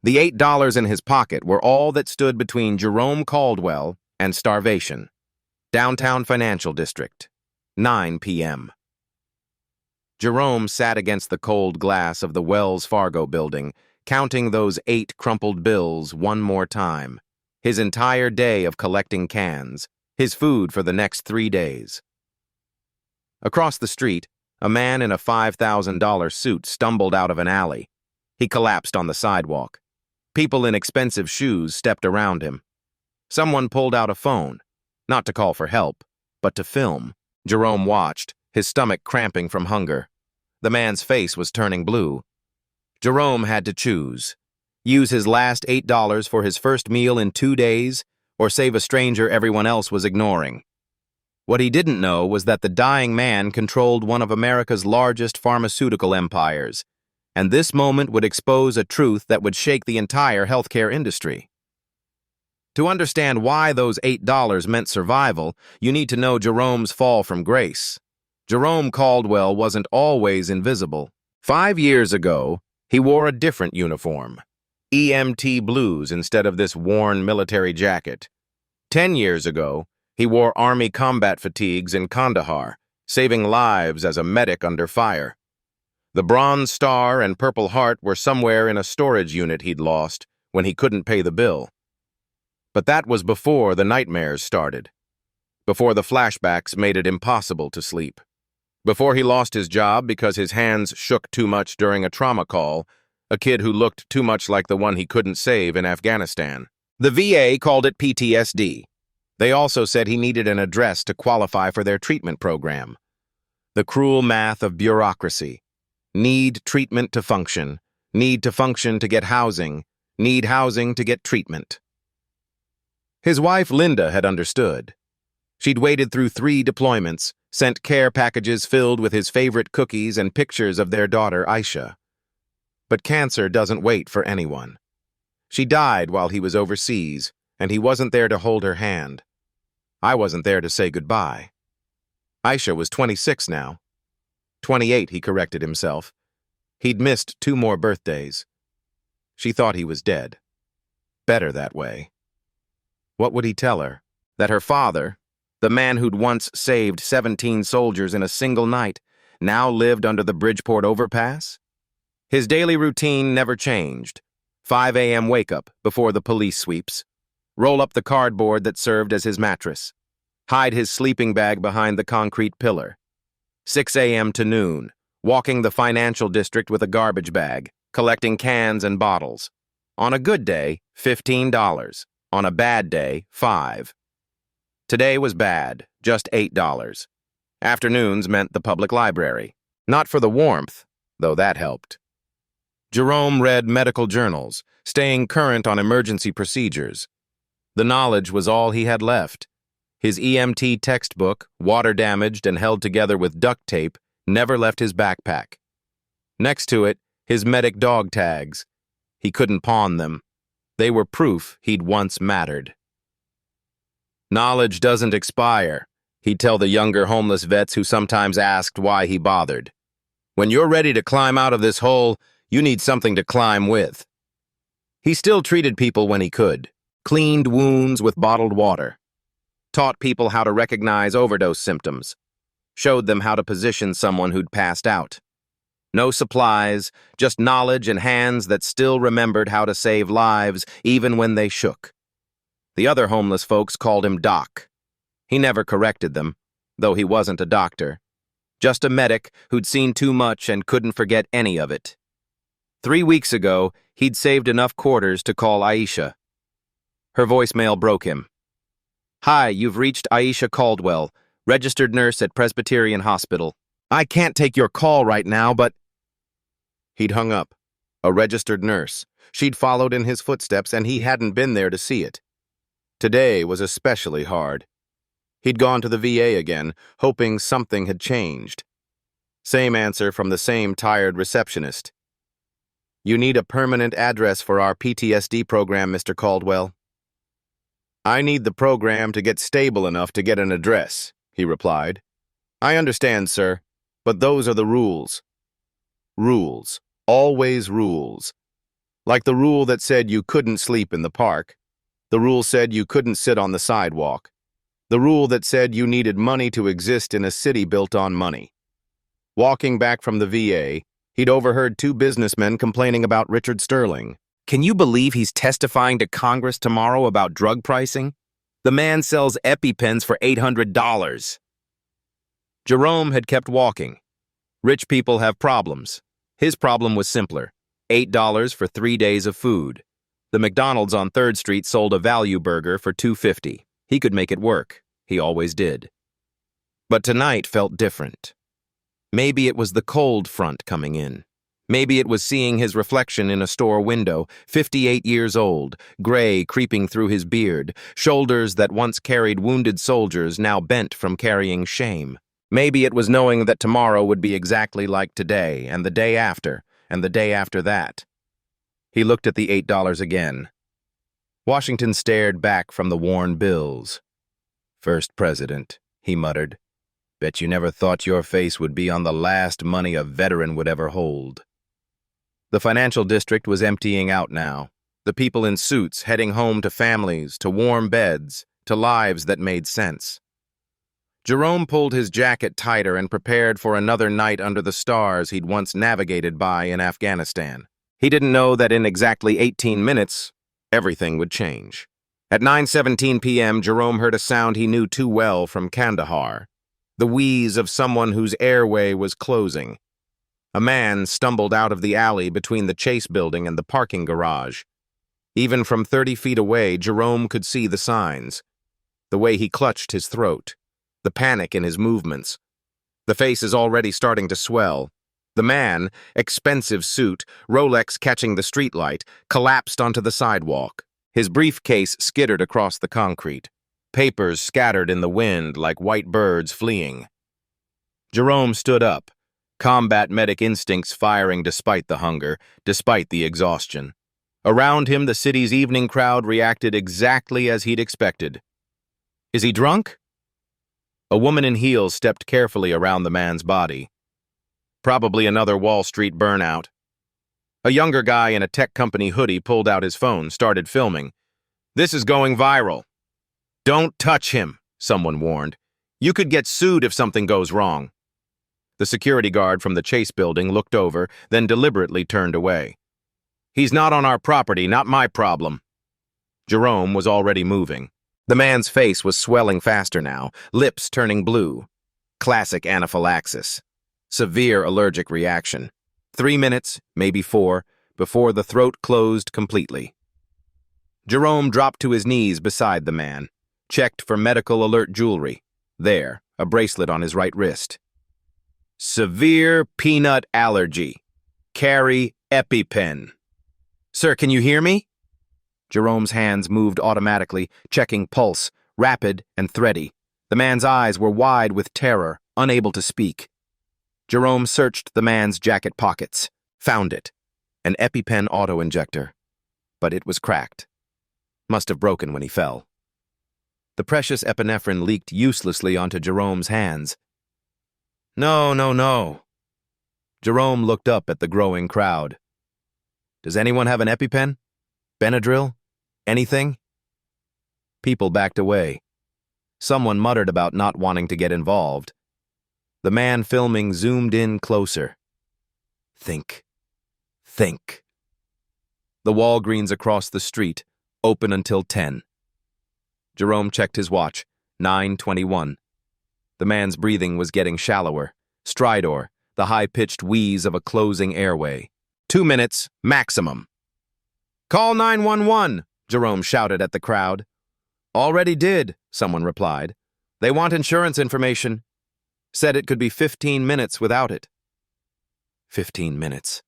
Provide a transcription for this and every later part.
The $8 in his pocket were all that stood between Jerome Caldwell and starvation. Downtown Financial District, 9 p.m. Jerome sat against the cold glass of the Wells Fargo building, counting those 8 crumpled bills one more time. His entire day of collecting cans, his food for the next 3 days. Across the street, a man in a $5,000 suit stumbled out of an alley. He collapsed on the sidewalk. People in expensive shoes stepped around him. Someone pulled out a phone, not to call for help, but to film. Jerome watched, his stomach cramping from hunger. The man's face was turning blue. Jerome had to choose. Use his last $8 for his first meal in 2 days, or save a stranger everyone else was ignoring. What he didn't know was that the dying man controlled one of America's largest pharmaceutical empires, and this moment would expose a truth that would shake the entire healthcare industry. To understand why those $8 meant survival, you need to know Jerome's fall from grace. Jerome Caldwell wasn't always invisible. 5 years ago, he wore a different uniform. EMT blues instead of this worn military jacket. 10 years ago, he wore Army combat fatigues in Kandahar, saving lives as a medic under fire. The Bronze Star and Purple Heart were somewhere in a storage unit he'd lost when he couldn't pay the bill. But that was before the nightmares started. Before the flashbacks made it impossible to sleep. Before he lost his job because his hands shook too much during a trauma call, a kid who looked too much like the one he couldn't save in Afghanistan. The VA called it PTSD. They also said he needed an address to qualify for their treatment program. The cruel math of bureaucracy. Need treatment to function. Need to function to get housing. Need housing to get treatment. His wife Linda had understood. She'd waited through 3 deployments, sent care packages filled with his favorite cookies and pictures of their daughter Aisha. But cancer doesn't wait for anyone. She died while he was overseas, and he wasn't there to hold her hand. I wasn't there to say goodbye. Aisha was 26 now. 28, he corrected himself. He'd missed 2 more birthdays. She thought he was dead. Better that way. What would he tell her? That her father, the man who'd once saved 17 soldiers in a single night, now lived under the Bridgeport overpass? His daily routine never changed. 5 a.m. wake-up before the police sweeps. Roll up the cardboard that served as his mattress. Hide his sleeping bag behind the concrete pillar. 6 a.m. to noon, walking the financial district with a garbage bag, collecting cans and bottles. On a good day, $15. On a bad day, $5. Today was bad, just $8. Afternoons meant the public library. Not for the warmth, though that helped. Jerome read medical journals, staying current on emergency procedures. The knowledge was all he had left. His EMT textbook, water-damaged and held together with duct tape, never left his backpack. Next to it, his medic dog tags. He couldn't pawn them. They were proof he'd once mattered. Knowledge doesn't expire, he'd tell the younger homeless vets who sometimes asked why he bothered. When you're ready to climb out of this hole, you need something to climb with. He still treated people when he could, cleaned wounds with bottled water, taught people how to recognize overdose symptoms, showed them how to position someone who'd passed out. No supplies, just knowledge and hands that still remembered how to save lives even when they shook. The other homeless folks called him Doc. He never corrected them, though he wasn't a doctor. Just a medic who'd seen too much and couldn't forget any of it. 3 weeks ago, he'd saved enough quarters to call Aisha. Her voicemail broke him. "Hi, you've reached Aisha Caldwell, registered nurse at Presbyterian Hospital. I can't take your call right now, but..." He'd hung up. A registered nurse. She'd followed in his footsteps, and he hadn't been there to see it. Today was especially hard. He'd gone to the VA again, hoping something had changed. Same answer from the same tired receptionist. "You need a permanent address for our PTSD program, Mr. Caldwell." "I need the program to get stable enough to get an address," he replied. "I understand, sir, but those are the rules." Rules. Always rules. Like the rule that said you couldn't sleep in the park. The rule said you couldn't sit on the sidewalk. The rule that said you needed money to exist in a city built on money. Walking back from the VA, he'd overheard two businessmen complaining about Richard Sterling. Can you believe he's testifying to Congress tomorrow about drug pricing? The man sells EpiPens for $800. Jerome had kept walking. Rich people have problems. His problem was simpler. $8 for 3 days of food. The McDonald's on 3rd Street sold a value burger for $2.50. He could make it work. He always did. But tonight felt different. Maybe it was the cold front coming in. Maybe it was seeing his reflection in a store window, 58 years old, gray creeping through his beard, shoulders that once carried wounded soldiers now bent from carrying shame. Maybe it was knowing that tomorrow would be exactly like today, and the day after, and the day after that. He looked at the $8 again. Washington stared back from the worn bills. "First president," he muttered. "Bet you never thought your face would be on the last money a veteran would ever hold." The financial district was emptying out now. The people in suits heading home to families, to warm beds, to lives that made sense. Jerome pulled his jacket tighter and prepared for another night under the stars he'd once navigated by in Afghanistan. He didn't know that in exactly 18 minutes, everything would change. At 9:17 p.m., Jerome heard a sound he knew too well from Kandahar, the wheeze of someone whose airway was closing. A man stumbled out of the alley between the Chase building and the parking garage. Even from 30 feet away, Jerome could see the signs, the way he clutched his throat, the panic in his movements. The face is already starting to swell. The man, expensive suit, Rolex catching the streetlight, collapsed onto the sidewalk. His briefcase skittered across the concrete. Papers scattered in the wind like white birds fleeing. Jerome stood up, combat medic instincts firing despite the hunger, despite the exhaustion. Around him, the city's evening crowd reacted exactly as he'd expected. Is he drunk? A woman in heels stepped carefully around the man's body. Probably another Wall Street burnout. A younger guy in a tech company hoodie pulled out his phone, started filming. "This is going viral." "Don't touch him," someone warned. "You could get sued if something goes wrong." The security guard from the Chase building looked over, then deliberately turned away. "He's not on our property, not my problem." Jerome was already moving. The man's face was swelling faster now, lips turning blue. Classic anaphylaxis. Severe allergic reaction. 3 minutes, maybe 4, before the throat closed completely. Jerome dropped to his knees beside the man, checked for medical alert jewelry. There, a bracelet on his right wrist. "Severe peanut allergy. Carry EpiPen." "Sir, can you hear me?" Jerome's hands moved automatically, checking pulse, rapid and thready. The man's eyes were wide with terror, unable to speak. Jerome searched the man's jacket pockets, found it. An EpiPen auto-injector. But it was cracked. Must have broken when he fell. The precious epinephrine leaked uselessly onto Jerome's hands. "No, no, no." Jerome looked up at the growing crowd. "Does anyone have an EpiPen? Benadryl? Anything?" People backed away. Someone muttered about not wanting to get involved. The man filming zoomed in closer. Think. Think. The Walgreens across the street, open until 10. Jerome checked his watch, 9:21. The man's breathing was getting shallower. Stridor, the high-pitched wheeze of a closing airway. 2 minutes, maximum. "Call 911, Jerome shouted at the crowd. "Already did," someone replied. "They want insurance information. Said it could be 15 minutes without it." 15 minutes.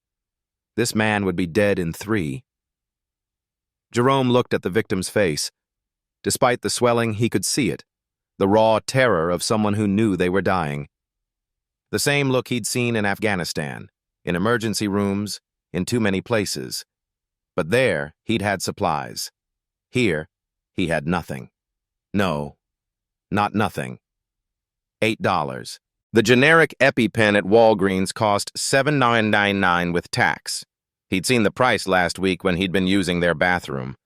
This man would be dead in 3. Jerome looked at the victim's face. Despite the swelling, he could see it, the raw terror of someone who knew they were dying. The same look he'd seen in Afghanistan, in emergency rooms, in too many places. But there, he'd had supplies. Here, he had nothing. No, not nothing. $8. The generic EpiPen at Walgreens cost $7.999 with tax. He'd seen the price last week when he'd been using their bathroom.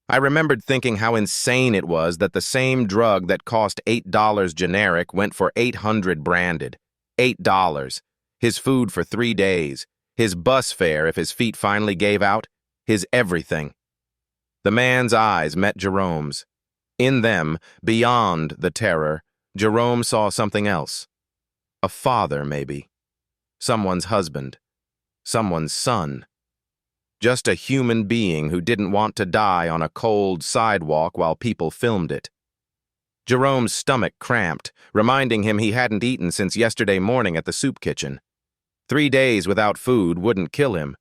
I remembered thinking how insane it was that the same drug that cost $8 generic went for $800 branded. $8. His food for 3 days. His bus fare if his feet finally gave out. His everything. The man's eyes met Jerome's. In them, beyond the terror, Jerome saw something else. A father, maybe. Someone's husband. Someone's son. Just a human being who didn't want to die on a cold sidewalk while people filmed it. Jerome's stomach cramped, reminding him he hadn't eaten since yesterday morning at the soup kitchen. 3 days without food wouldn't kill him.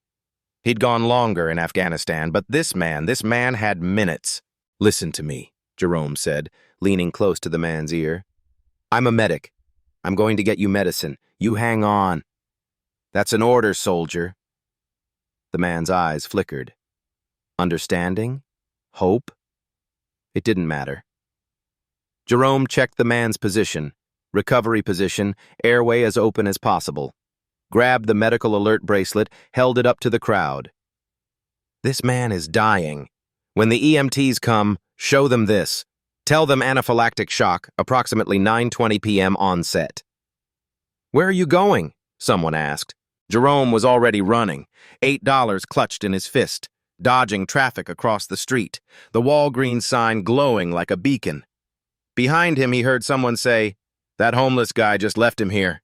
He'd gone longer in Afghanistan, but this man had minutes. "Listen to me," Jerome said, leaning close to the man's ear. "I'm a medic. I'm going to get you medicine. You hang on." "That's an order, soldier." The man's eyes flickered. Understanding? Hope? It didn't matter. Jerome checked the man's position, recovery position, airway as open as possible. Grabbed the medical alert bracelet, held it up to the crowd. "This man is dying. When the EMTs come, show them this. Tell them anaphylactic shock, approximately 9:20 p.m. onset." "Where are you going?" someone asked. Jerome was already running, $8 clutched in his fist, dodging traffic across the street, the Walgreens sign glowing like a beacon. Behind him, he heard someone say, "That homeless guy just left him here."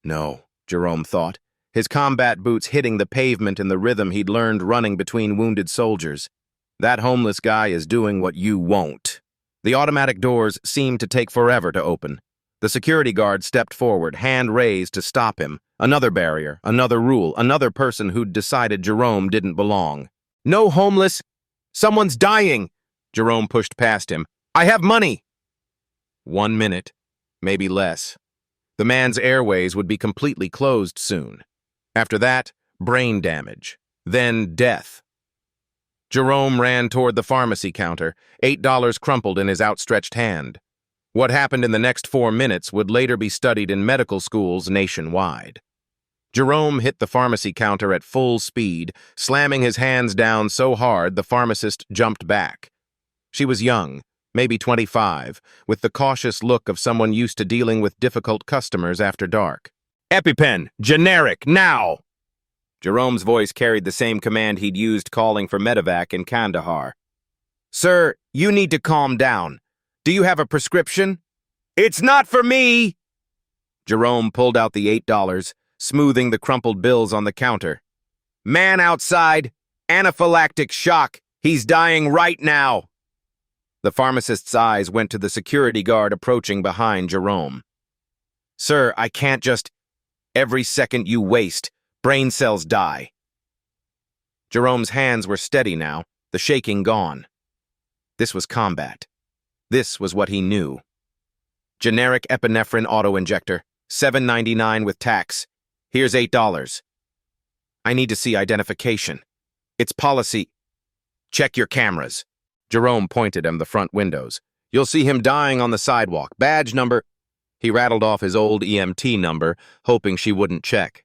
No, Jerome thought, his combat boots hitting the pavement in the rhythm he'd learned running between wounded soldiers. That homeless guy is doing what you won't. The automatic doors seemed to take forever to open. The security guard stepped forward, hand raised to stop him. Another barrier, another rule, another person who'd decided Jerome didn't belong. "No homeless! Someone's dying!" Jerome pushed past him. "I have money!" 1 minute, maybe less. The man's airways would be completely closed soon. After that, brain damage. Then death. Jerome ran toward the pharmacy counter, $8 crumpled in his outstretched hand. What happened in the next 4 minutes would later be studied in medical schools nationwide. Jerome hit the pharmacy counter at full speed, slamming his hands down so hard the pharmacist jumped back. She was young, maybe 25, with the cautious look of someone used to dealing with difficult customers after dark. "EpiPen, generic, now!" Jerome's voice carried the same command he'd used calling for medevac in Kandahar. "Sir, you need to calm down. Do you have a prescription?" "It's not for me!" Jerome pulled out the $8, smoothing the crumpled bills on the counter. "Man outside, anaphylactic shock. He's dying right now." The pharmacist's eyes went to the security guard approaching behind Jerome. "Sir, I can't just... Every second you waste, brain cells die." Jerome's hands were steady now, the shaking gone. This was combat. This was what he knew. "Generic epinephrine auto-injector, $7.99 with tax. Here's $8. I need to see identification. It's policy. Check your cameras." Jerome pointed at the front windows. "You'll see him dying on the sidewalk. Badge number..." He rattled off his old EMT number, hoping she wouldn't check.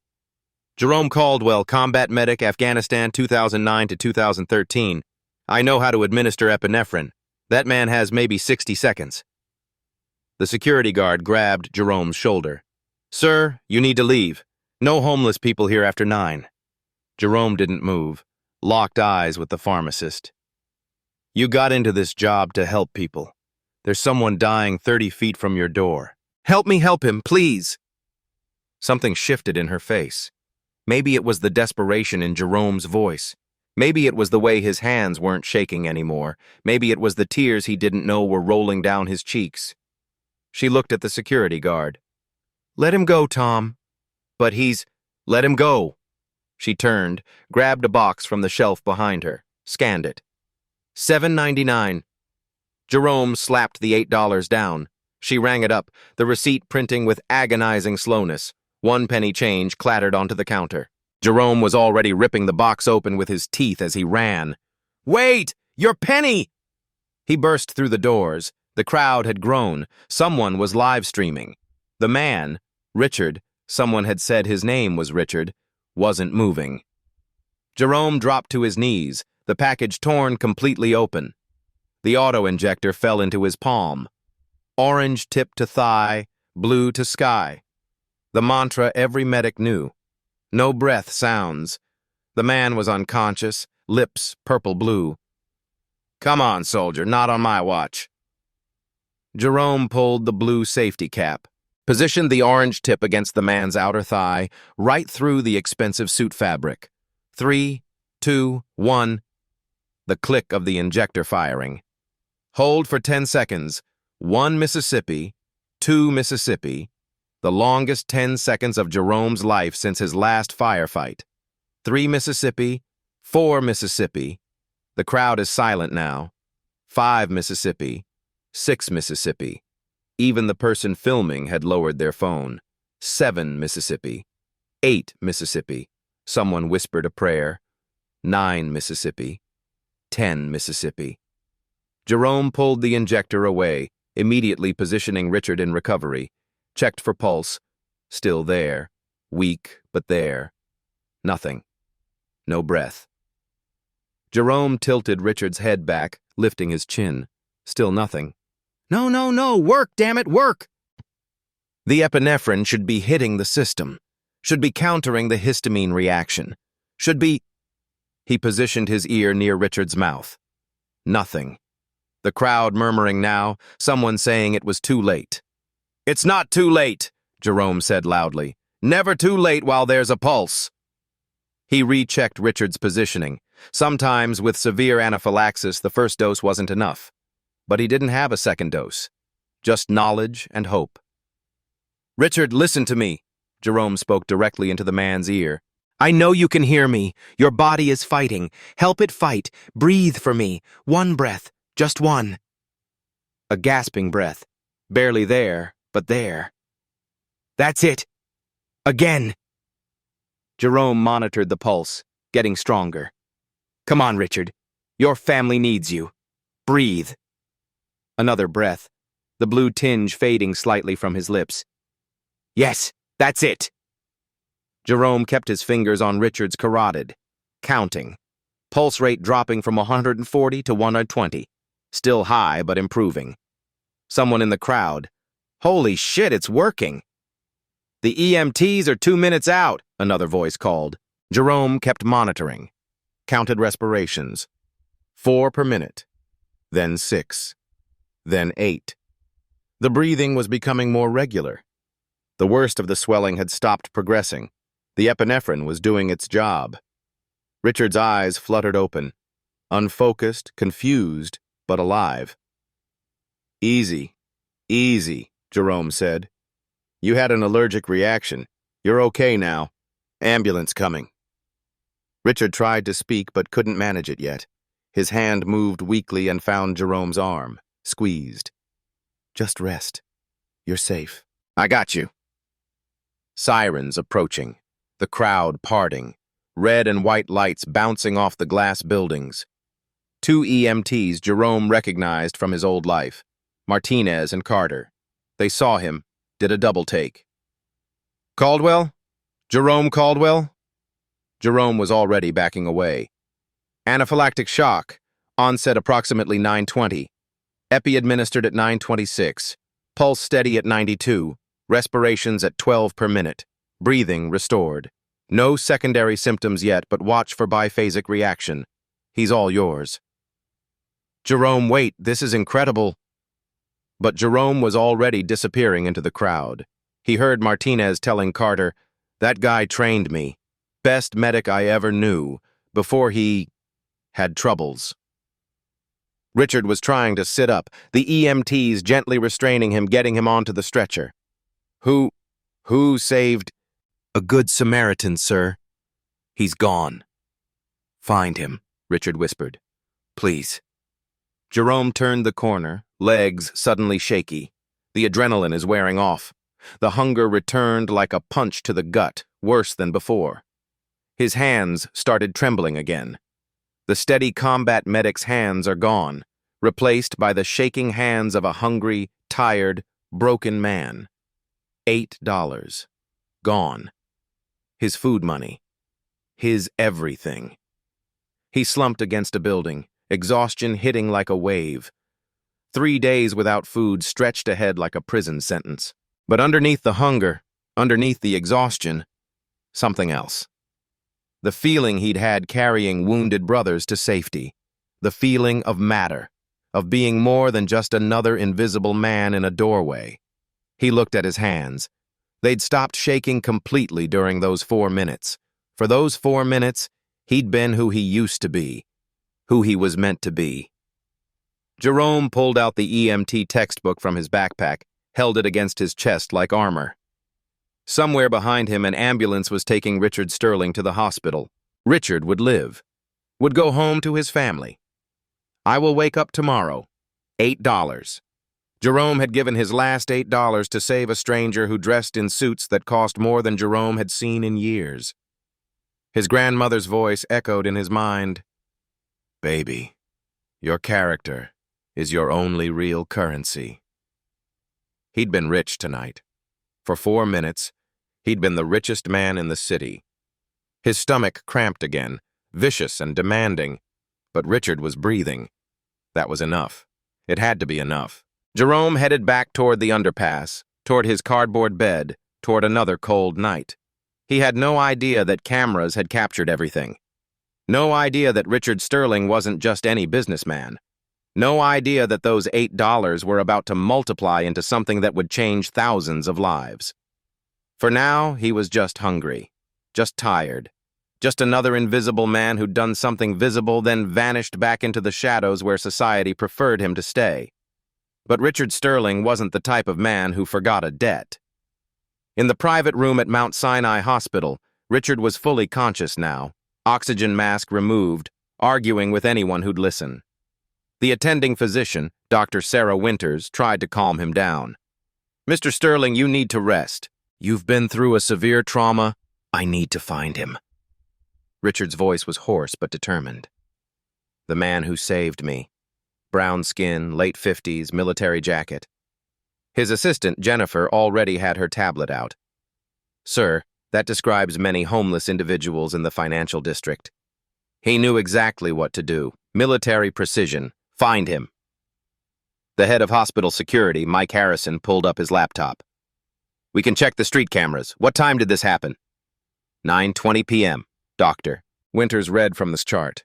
"Jerome Caldwell, combat medic, Afghanistan, 2009 to 2013. I know how to administer epinephrine. That man has maybe 60 seconds. The security guard grabbed Jerome's shoulder. "Sir, you need to leave. No homeless people here after 9. Jerome didn't move, locked eyes with the pharmacist. "You got into this job to help people. There's someone dying 30 feet from your door. Help me help him, please." Something shifted in her face. Maybe it was the desperation in Jerome's voice. Maybe it was the way his hands weren't shaking anymore. Maybe it was the tears he didn't know were rolling down his cheeks. She looked at the security guard. "Let him go, Tom." "But he's..." "Let him go." She turned, grabbed a box from the shelf behind her, scanned it. $7.99. Jerome slapped the $8 down. She rang it up, the receipt printing with agonizing slowness. 1 penny change clattered onto the counter. Jerome was already ripping the box open with his teeth as he ran. "Wait! Your penny!" He burst through the doors. The crowd had grown. Someone was live streaming. The man, Richard, someone had said his name was Richard, wasn't moving. Jerome dropped to his knees, the package torn completely open. The auto-injector fell into his palm. Orange tip to thigh, blue to sky. The mantra every medic knew. No breath sounds. The man was unconscious, lips purple-blue. "Come on, soldier, not on my watch." Jerome pulled the blue safety cap, positioned the orange tip against the man's outer thigh, right through the expensive suit fabric. 3, 2, 1. The click of the injector firing. Hold for 10 seconds. 1 Mississippi, 2 Mississippi. The longest 10 seconds of Jerome's life since his last firefight. 3 Mississippi, 4 Mississippi. The crowd is silent now. 5 Mississippi, 6 Mississippi. Even the person filming had lowered their phone. 7 Mississippi, 8 Mississippi. Someone whispered a prayer. 9 Mississippi, 10 Mississippi. Jerome pulled the injector away, immediately positioning Richard in recovery. Checked for pulse. Still there. Weak, but there. Nothing. No breath. Jerome tilted Richard's head back, lifting his chin. Still nothing. "No, no, no! Work, damn it, work!" The epinephrine should be hitting the system. Should be countering the histamine reaction. Should be... He positioned his ear near Richard's mouth. Nothing. The crowd murmuring now, someone saying it was too late. "It's not too late," Jerome said loudly. "Never too late while there's a pulse." He rechecked Richard's positioning. Sometimes, with severe anaphylaxis, the first dose wasn't enough. But he didn't have a second dose. Just knowledge and hope. "Richard, listen to me," Jerome spoke directly into the man's ear. "I know you can hear me. Your body is fighting. Help it fight. Breathe for me. 1 breath. Just 1. A gasping breath. Barely there, but there. "That's it. Again." Jerome monitored the pulse, getting stronger. "Come on, Richard. Your family needs you. Breathe." Another breath, the blue tinge fading slightly from his lips. "Yes, that's it." Jerome kept his fingers on Richard's carotid, counting. Pulse rate dropping from 140 to 120. Still high, but improving. Someone in the crowd. "Holy shit, it's working." "The EMTs are 2 minutes out," another voice called. Jerome kept monitoring. Counted respirations. 4 per minute. Then 6. Then 8. The breathing was becoming more regular. The worst of the swelling had stopped progressing. The epinephrine was doing its job. Richard's eyes fluttered open. Unfocused, confused, but alive. "Easy, easy," Jerome said. "You had an allergic reaction. You're okay now. Ambulance coming." Richard tried to speak but couldn't manage it yet. His hand moved weakly and found Jerome's arm, squeezed. "Just rest. You're safe. I got you." Sirens approaching, the crowd parting, red and white lights bouncing off the glass buildings. 2 EMTs Jerome recognized from his old life, Martinez and Carter. They saw him, did a double take. "Caldwell? Jerome Caldwell?" Jerome was already backing away. "Anaphylactic shock. Onset approximately 9:20. Epi administered at 9:26. Pulse steady at 92. Respirations at 12 per minute. Breathing restored. No secondary symptoms yet, but watch for biphasic reaction. He's all yours." "Jerome, wait, this is incredible." But Jerome was already disappearing into the crowd. He heard Martinez telling Carter, "That guy trained me. Best medic I ever knew, before he had troubles." Richard was trying to sit up, the EMTs gently restraining him, getting him onto the stretcher. Who saved?" "A good Samaritan, sir. He's gone." "Find him," Richard whispered. "Please." Jerome turned the corner, legs suddenly shaky. The adrenaline is wearing off. The hunger returned like a punch to the gut, worse than before. His hands started trembling again. The steady combat medic's hands are gone, replaced by the shaking hands of a hungry, tired, broken man. $8. Gone. His food money. His everything. He slumped against a building, exhaustion hitting like a wave. 3 days without food stretched ahead like a prison sentence. But underneath the hunger, underneath the exhaustion, something else. The feeling he'd had carrying wounded brothers to safety. The feeling of matter, of being more than just another invisible man in a doorway. He looked at his hands. They'd stopped shaking completely during those 4 minutes. For those 4 minutes, he'd been who he used to be, who he was meant to be. Jerome pulled out the EMT textbook from his backpack, held it against his chest like armor. Somewhere behind him, an ambulance was taking Richard Sterling to the hospital. Richard would live, would go home to his family. I will wake up tomorrow. $8. Jerome had given his last $8 to save a stranger who dressed in suits that cost more than Jerome had seen in years. His grandmother's voice echoed in his mind. Baby, your character is your only real currency. He'd been rich tonight. For 4 minutes, he'd been the richest man in the city. His stomach cramped again, vicious and demanding, but Richard was breathing. That was enough. It had to be enough. Jerome headed back toward the underpass, toward his cardboard bed, toward another cold night. He had no idea that cameras had captured everything. No idea that Richard Sterling wasn't just any businessman. No idea that those $8 were about to multiply into something that would change thousands of lives. For now, he was just hungry, just tired, just another invisible man who'd done something visible, then vanished back into the shadows where society preferred him to stay. But Richard Sterling wasn't the type of man who forgot a debt. In the private room at Mount Sinai Hospital, Richard was fully conscious now, oxygen mask removed, arguing with anyone who'd listen. The attending physician, Dr. Sarah Winters, tried to calm him down. Mr. Sterling, you need to rest. You've been through a severe trauma. I need to find him. Richard's voice was hoarse but determined. The man who saved me. Brown skin, late 50s, military jacket. His assistant, Jennifer, already had her tablet out. Sir, that describes many homeless individuals in the financial district. He knew exactly what to do. Military precision. Find him. The head of hospital security, Mike Harrison, pulled up his laptop. We can check the street cameras. What time did this happen? 9:20 p.m., Doctor. Winters read from this chart.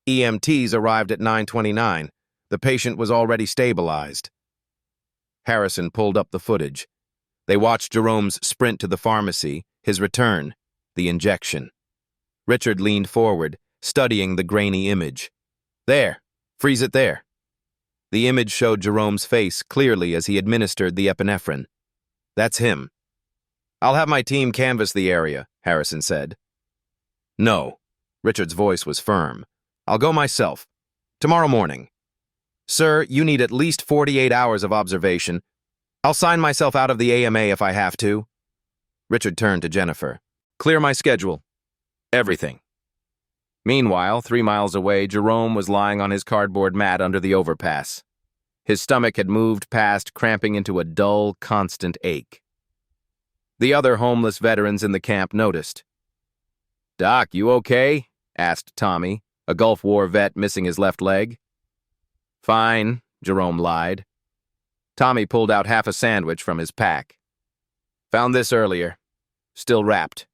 EMTs arrived at 9:29. The patient was already stabilized. Harrison pulled up the footage. They watched Jerome's sprint to the pharmacy, his return, the injection. Richard leaned forward, studying the grainy image. There, freeze it there. The image showed Jerome's face clearly as he administered the epinephrine. That's him. I'll have my team canvass the area, Harrison said. No. Richard's voice was firm. I'll go myself. Tomorrow morning. Sir, you need at least 48 hours of observation. I'll sign myself out of the AMA if I have to. Richard turned to Jennifer. Clear my schedule. Everything. Meanwhile, 3 miles away, Jerome was lying on his cardboard mat under the overpass. His stomach had moved past, cramping into a dull, constant ache. The other homeless veterans in the camp noticed. Doc, you okay? Asked Tommy, a Gulf War vet missing his left leg. Fine, Jerome lied. Tommy pulled out half a sandwich from his pack. Found this earlier. Still wrapped.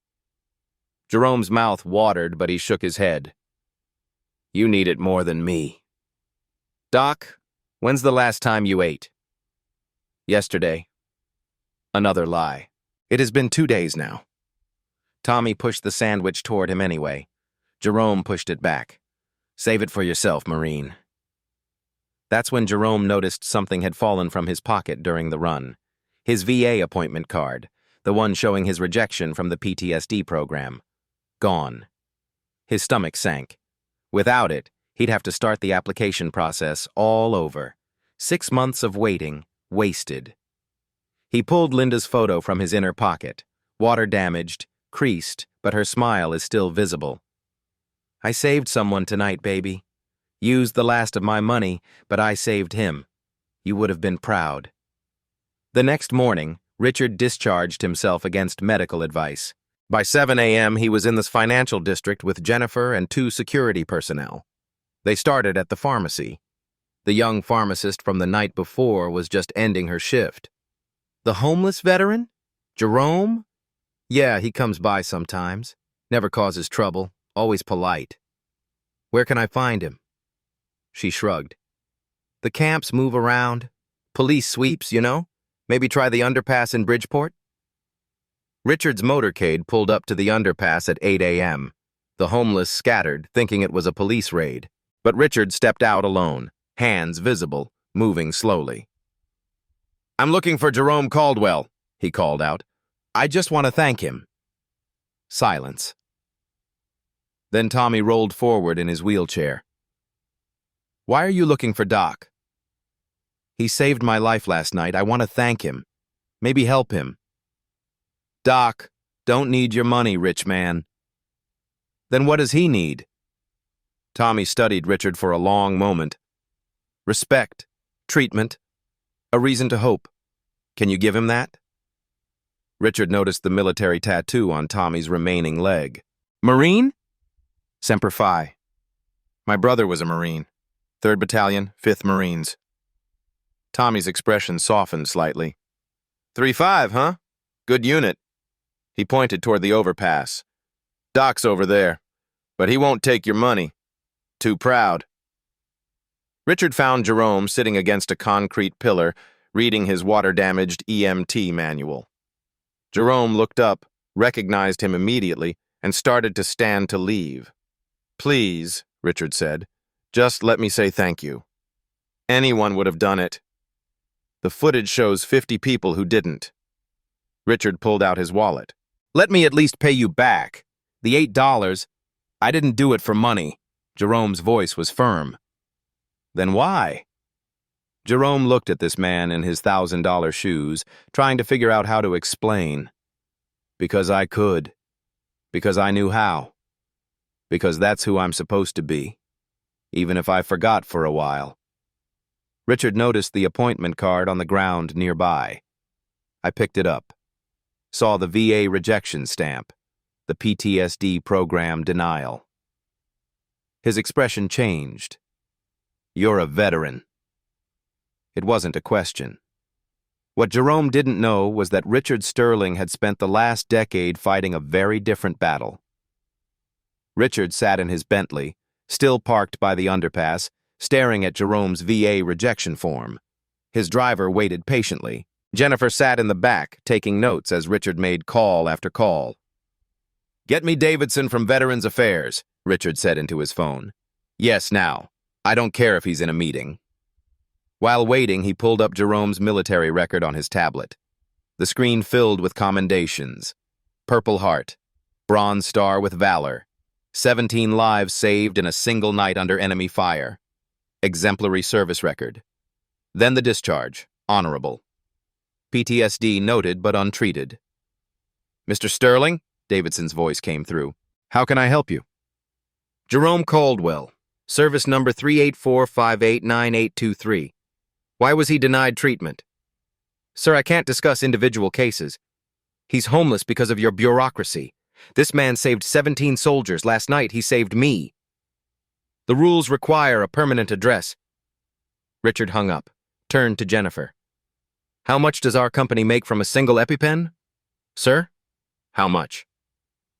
Jerome's mouth watered, but he shook his head. You need it more than me. Doc, when's the last time you ate? Yesterday. Another lie. It has been 2 days now. Tommy pushed the sandwich toward him anyway. Jerome pushed it back. Save it for yourself, Marine. That's when Jerome noticed something had fallen from his pocket during the run. His VA appointment card, the one showing his rejection from the PTSD program. Gone. His stomach sank. Without it, he'd have to start the application process all over. 6 months of waiting, wasted. He pulled Linda's photo from his inner pocket. Water-damaged, creased, but her smile is still visible. I saved someone tonight, baby. Used the last of my money, but I saved him. You would have been proud. The next morning, Richard discharged himself against medical advice. By 7 a.m., he was in the financial district with Jennifer and 2 security personnel. They started at the pharmacy. The young pharmacist from the night before was just ending her shift. The homeless veteran? Jerome? Yeah, he comes by sometimes. Never causes trouble, always polite. Where can I find him? She shrugged. The camps move around. Police sweeps, you know? Maybe try the underpass in Bridgeport? Richard's motorcade pulled up to the underpass at 8 a.m. The homeless scattered, thinking it was a police raid. But Richard stepped out alone, hands visible, moving slowly. I'm looking for Jerome Caldwell, he called out. I just want to thank him. Silence. Then Tommy rolled forward in his wheelchair. Why are you looking for Doc? He saved my life last night. I want to thank him. Maybe help him. Doc, don't need your money, rich man. Then what does he need? Tommy studied Richard for a long moment. Respect, treatment, a reason to hope. Can you give him that? Richard noticed the military tattoo on Tommy's remaining leg. Marine? Semper Fi. My brother was a Marine. 3rd Battalion, 5th Marines. Tommy's expression softened slightly. 3-5, huh? Good unit. He pointed toward the overpass. Doc's over there, but he won't take your money. Too proud. Richard found Jerome sitting against a concrete pillar, reading his water-damaged EMT manual. Jerome looked up, recognized him immediately, and started to stand to leave. Please, Richard said, just let me say thank you. Anyone would have done it. The footage shows 50 people who didn't. Richard pulled out his wallet. Let me at least pay you back. The $8, I didn't do it for money. Jerome's voice was firm. Then why? Jerome looked at this man in his $1,000 shoes, trying to figure out how to explain. Because I could. Because I knew how. Because that's who I'm supposed to be. Even if I forgot for a while. Richard noticed the appointment card on the ground nearby. I picked it up. Saw the VA rejection stamp. The PTSD program denial. His expression changed. You're a veteran. It wasn't a question. What Jerome didn't know was that Richard Sterling had spent the last decade fighting a very different battle. Richard sat in his Bentley, still parked by the underpass, staring at Jerome's VA rejection form. His driver waited patiently. Jennifer sat in the back, taking notes as Richard made call after call. Get me Davidson from Veterans Affairs, Richard said into his phone. Yes, now. I don't care if he's in a meeting. While waiting, he pulled up Jerome's military record on his tablet. The screen filled with commendations. Purple Heart. Bronze Star with Valor. 17 lives saved in a single night under enemy fire. Exemplary service record. Then the discharge. Honorable. PTSD noted but untreated. Mr. Sterling? Davidson's voice came through. How can I help you? Jerome Caldwell. Service number 384589823. Why was he denied treatment? Sir, I can't discuss individual cases. He's homeless because of your bureaucracy. This man saved 17 soldiers. Last night, he saved me. The rules require a permanent address. Richard hung up, turned to Jennifer. How much does our company make from a single EpiPen? Sir? How much?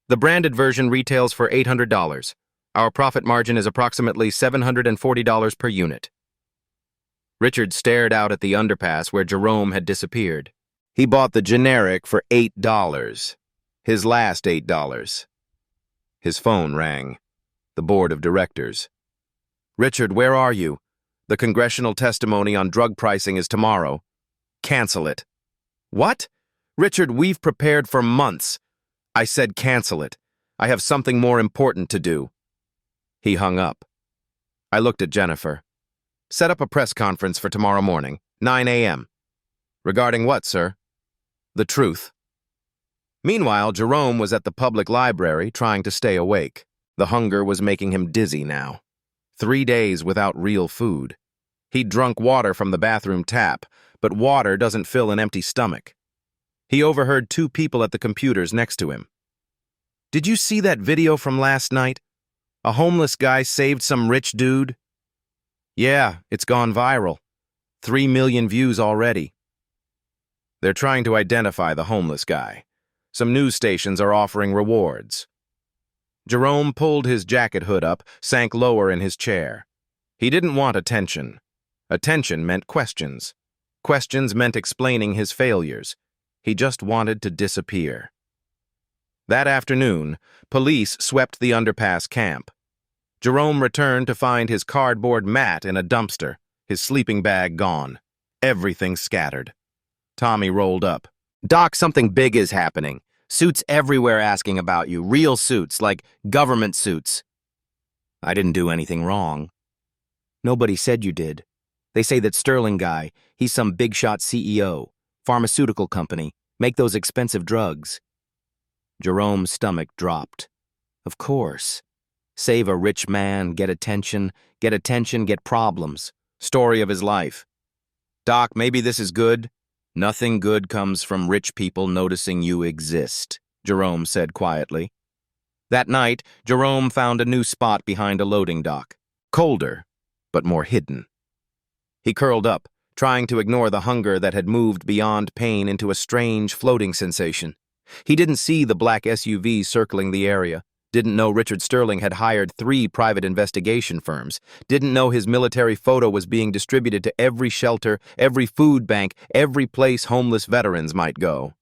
The branded version retails for $800. Our profit margin is approximately $740 per unit. Richard stared out at the underpass where Jerome had disappeared. He bought the generic for $8. His last $8. His phone rang. The board of directors. Richard, where are you? The congressional testimony on drug pricing is tomorrow. Cancel it. What? Richard, we've prepared for months. I said cancel it. I have something more important to do. He hung up. I looked at Jennifer. Set up a press conference for tomorrow morning, 9 a.m. Regarding what, sir? The truth. Meanwhile, Jerome was at the public library trying to stay awake. The hunger was making him dizzy now. 3 days without real food. He'd drunk water from the bathroom tap, but water doesn't fill an empty stomach. He overheard 2 people at the computers next to him. Did you see that video from last night? A homeless guy saved some rich dude? Yeah, it's gone viral. 3 million views already. They're trying to identify the homeless guy. Some news stations are offering rewards. Jerome pulled his jacket hood up, sank lower in his chair. He didn't want attention. Attention meant questions. Questions meant explaining his failures. He just wanted to disappear. That afternoon, police swept the underpass camp. Jerome returned to find his cardboard mat in a dumpster, his sleeping bag gone, everything scattered. Tommy rolled up. Doc, something big is happening. Suits everywhere asking about you. Real suits, like government suits. I didn't do anything wrong. Nobody said you did. They say that Sterling guy, he's some big shot CEO, pharmaceutical company, make those expensive drugs. Jerome's stomach dropped. Of course. Save a rich man, get attention, get problems. Story of his life. Doc, maybe this is good. Nothing good comes from rich people noticing you exist, Jerome said quietly. That night, Jerome found a new spot behind a loading dock. Colder, but more hidden. He curled up, trying to ignore the hunger that had moved beyond pain into a strange floating sensation. He didn't see the black SUV circling the area, didn't know Richard Sterling had hired 3 private investigation firms, didn't know his military photo was being distributed to every shelter, every food bank, every place homeless veterans might go.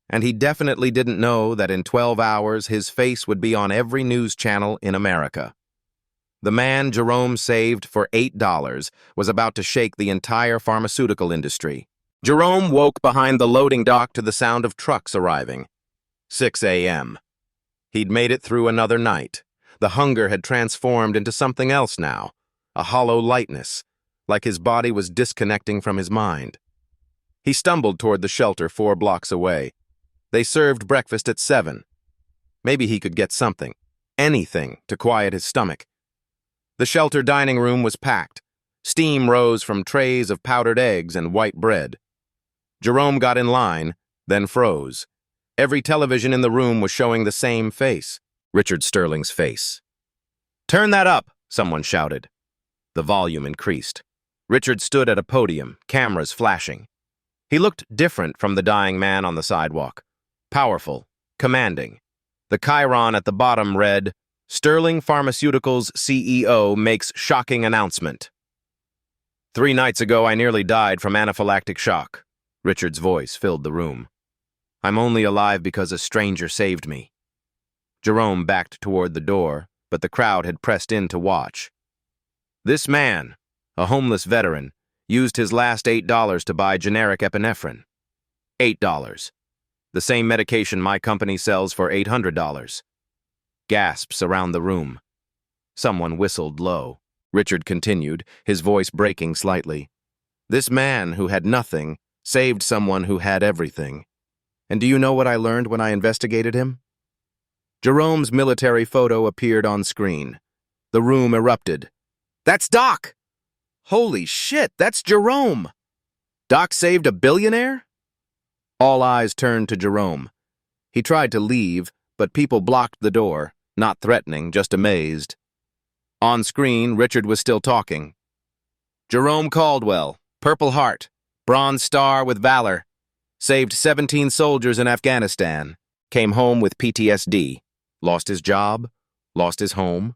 And he definitely didn't know that in 12 hours his face would be on every news channel in America. The man Jerome saved for $8 was about to shake the entire pharmaceutical industry. Jerome woke behind the loading dock to the sound of trucks arriving. 6 a.m. He'd made it through another night. The hunger had transformed into something else now, a hollow lightness, like his body was disconnecting from his mind. He stumbled toward the shelter 4 blocks away. They served breakfast at 7. Maybe he could get something, anything, to quiet his stomach. The shelter dining room was packed. Steam rose from trays of powdered eggs and white bread. Jerome got in line, then froze. Every television in the room was showing the same face, Richard Sterling's face. "Turn that up," someone shouted. The volume increased. Richard stood at a podium, cameras flashing. He looked different from the dying man on the sidewalk. Powerful, commanding. The chyron at the bottom read, "Sterling Pharmaceuticals CEO makes shocking announcement." 3 nights ago, I nearly died from anaphylactic shock. Richard's voice filled the room. I'm only alive because a stranger saved me. Jerome backed toward the door, but the crowd had pressed in to watch. This man, a homeless veteran, used his last $8 to buy generic epinephrine. $8. The same medication my company sells for $800. Gasps around the room. Someone whistled low. Richard continued, his voice breaking slightly. This man who had nothing saved someone who had everything. And do you know what I learned when I investigated him? Jerome's military photo appeared on screen. The room erupted. That's Doc! Holy shit, that's Jerome! Doc saved a billionaire? All eyes turned to Jerome. He tried to leave, but people blocked the door, not threatening, just amazed. On screen, Richard was still talking. Jerome Caldwell, Purple Heart, Bronze Star with Valor. Saved 17 soldiers in Afghanistan. Came home with PTSD. Lost his job. Lost his home.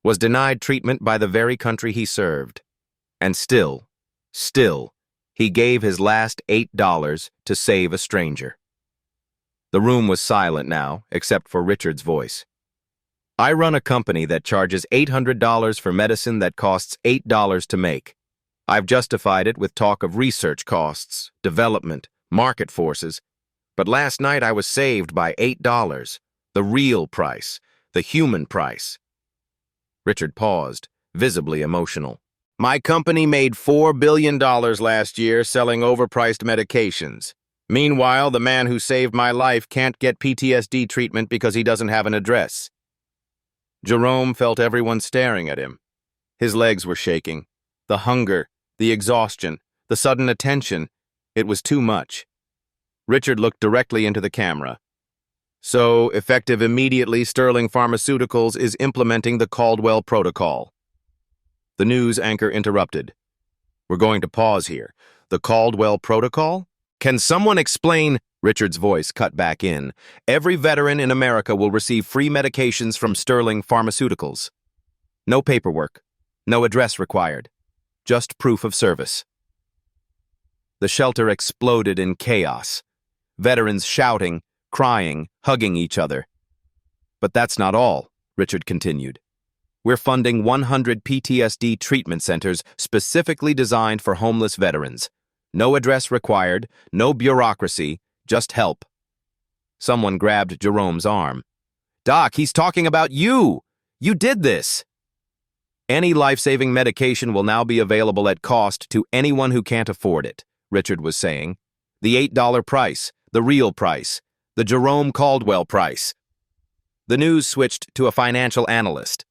Was denied treatment by the very country he served. And still, he gave his last $8 to save a stranger. The room was silent now, except for Richard's voice. I run a company that charges $800 for medicine that costs $8 to make. I've justified it with talk of research costs, development, market forces, but last night I was saved by $8, the real price, the human price. Richard paused, visibly emotional. My company made $4 billion last year selling overpriced medications. Meanwhile, the man who saved my life can't get PTSD treatment because he doesn't have an address. Jerome felt everyone staring at him. His legs were shaking. The hunger, the exhaustion, the sudden attention. It was too much. Richard looked directly into the camera. So, effective immediately, Sterling Pharmaceuticals is implementing the Caldwell Protocol. The news anchor interrupted. We're going to pause here. The Caldwell Protocol? Can someone explain? Richard's voice cut back in. Every veteran in America will receive free medications from Sterling Pharmaceuticals. No paperwork. No address required. Just proof of service. The shelter exploded in chaos. Veterans shouting, crying, hugging each other. But that's not all, Richard continued. We're funding 100 PTSD treatment centers specifically designed for homeless veterans. No address required, no bureaucracy, just help. Someone grabbed Jerome's arm. Doc, he's talking about you! You did this! Any life-saving medication will now be available at cost to anyone who can't afford it, Richard was saying. The $8 price, the real price, the Jerome Caldwell price. The news switched to a financial analyst.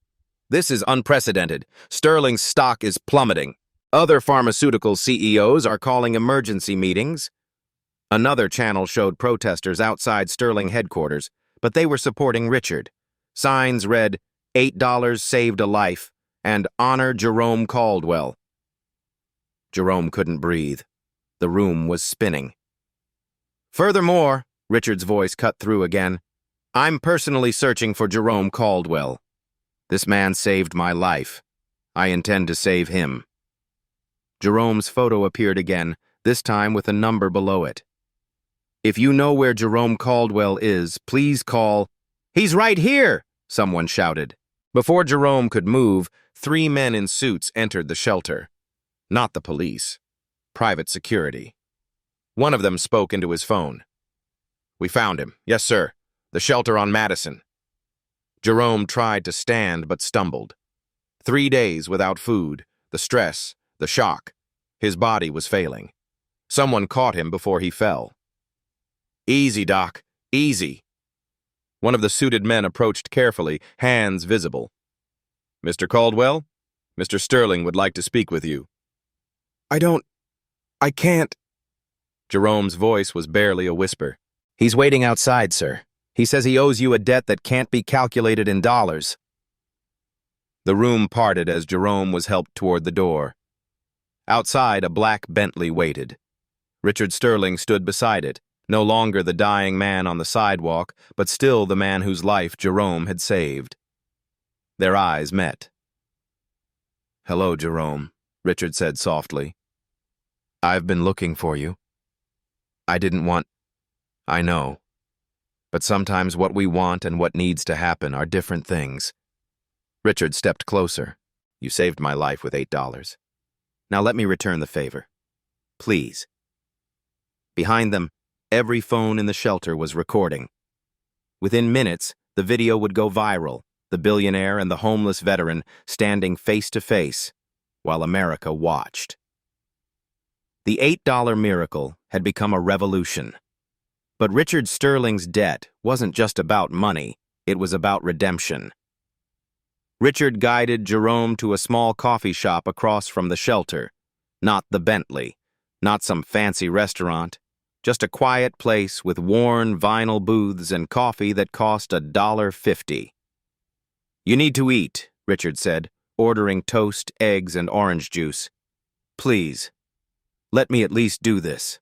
This is unprecedented. Sterling's stock is plummeting. Other pharmaceutical CEOs are calling emergency meetings. Another channel showed protesters outside Sterling headquarters, but they were supporting Richard. Signs read, $8 saved a life, and honor Jerome Caldwell. Jerome couldn't breathe. The room was spinning. Furthermore, Richard's voice cut through again, I'm personally searching for Jerome Caldwell. This man saved my life. I intend to save him. Jerome's photo appeared again, this time with a number below it. If you know where Jerome Caldwell is, please call. He's right here, someone shouted. Before Jerome could move, 3 men in suits entered the shelter. Not the police. Private security. One of them spoke into his phone. We found him. Yes, sir. The shelter on Madison. Jerome tried to stand but stumbled. 3 days without food, the stress, the shock. His body was failing. Someone caught him before he fell. Easy, Doc. Easy. One of the suited men approached carefully, hands visible. Mr. Caldwell, Mr. Sterling would like to speak with you. I can't. Jerome's voice was barely a whisper. He's waiting outside, sir. He says he owes you a debt that can't be calculated in dollars. The room parted as Jerome was helped toward the door. Outside, a black Bentley waited. Richard Sterling stood beside it, no longer the dying man on the sidewalk, but still the man whose life Jerome had saved. Their eyes met. Hello, Jerome, Richard said softly. I've been looking for you. I didn't want... I know. But sometimes what we want and what needs to happen are different things. Richard stepped closer. You saved my life with $8. Now let me return the favor. Please. Behind them, every phone in the shelter was recording. Within minutes, the video would go viral, the billionaire and the homeless veteran standing face to face, while America watched. The $8 miracle had become a revolution. But Richard Sterling's debt wasn't just about money, it was about redemption. Richard guided Jerome to a small coffee shop across from the shelter. Not the Bentley, not some fancy restaurant, just a quiet place with worn vinyl booths and coffee that cost $1.50. You need to eat, Richard said, ordering toast, eggs, and orange juice. Please, let me at least do this.